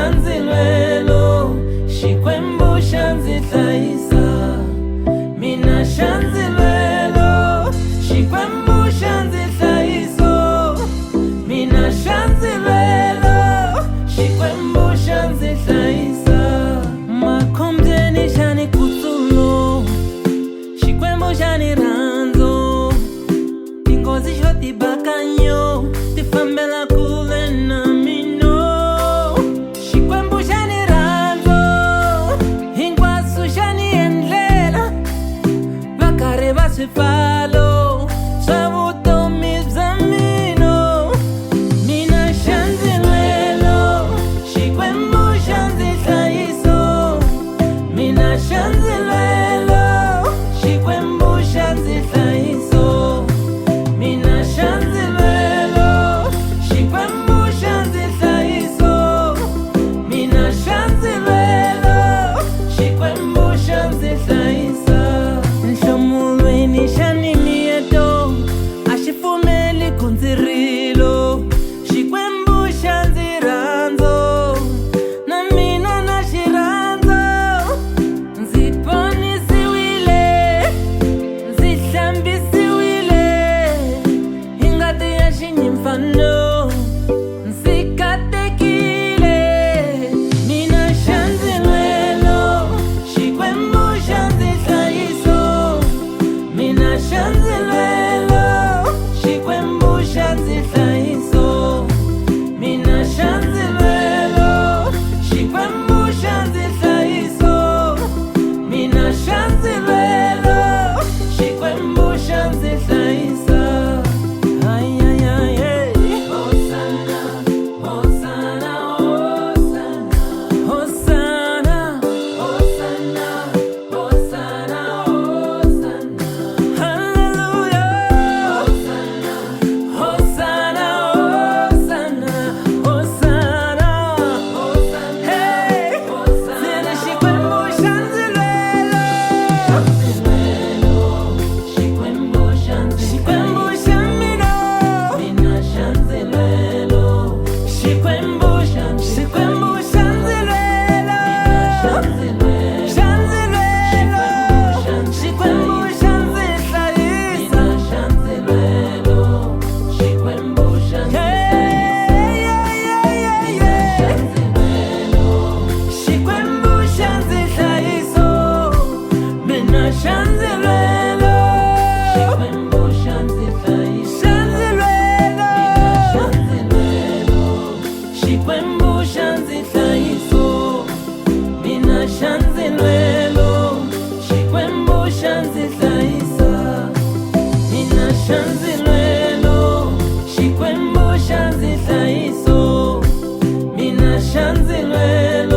shanzilwelo Xikwembu xa ndzi hlayisa Mina shanzilwelo Xikwembu xa ndzi hlayiso Mina shanzilwelo Xikwembu xa ndzi hlayisa Makhombyeni xa ni kutsulo Xikwembu xa ni rhandzu Tinghozi xo ti bakanyo Ti fambela kule na mino Xikwembu xa ni rhandzu Hinkwaswo xa ni endlela Va karhi va swipfalo Swa vutomi bya mino Mina shanzilwelo Xikwembu xa ndzi hlayiso Mina shanzilwelo Xikwembu xa ndzi hlayiso Mina shanzilwelo Xikwembu xa ndzi hlayiso Mina shanzilwelo Xikwembu xa ndzi hlayisa Nhlomulweni xa ni miyeto A xi pfumeli ku ndzi rilo Xikwembu xa ndzi rhandzu Na mina na xi rhandzu Ndzi ponisiwile Ndzi hlambisiwile Hi ngati ya xinyimfano Ndzi katekile Mina shanzilwelo Xikwembu xa ndzi hlayiso Mina shanzilwelo Xikwembu xa ndzi hlayiso Mina shanzilwelo Xikwembu xa ndzi hlayiso Mina shanzilwelo Xikwembu xa ndzi hlayisa Ay ay ay ay Hosanna Hosanna Hosanna Hosanna Hosanna Hosanna Hallelujah Hosanna Hosanna Hosanna Hosanna Hey Hosanna Xikwembu xa ndzi lwela Xikwembu xa ndzi Xikwembu xa mina Mina shanzilwelo Xikwembu xa ndzi Xikwembu xa ndzi lwela Shanzilwelo Xikwembu xa ndzi hlayisa shanzilwelo Xikwembu xa ndzi Xikwembu xa ndzi hlayiso Mina shanzilwelo Xikwembu xa ndzi hlayisa Shanzilwelo Xikwembu xa ndzi hlayiso Mina shanzilwelo Xikwembu xa ndzi hlayisa Mina shanzilwelo Xikwembu xa ndzi hlayiso Mina shanzilwelo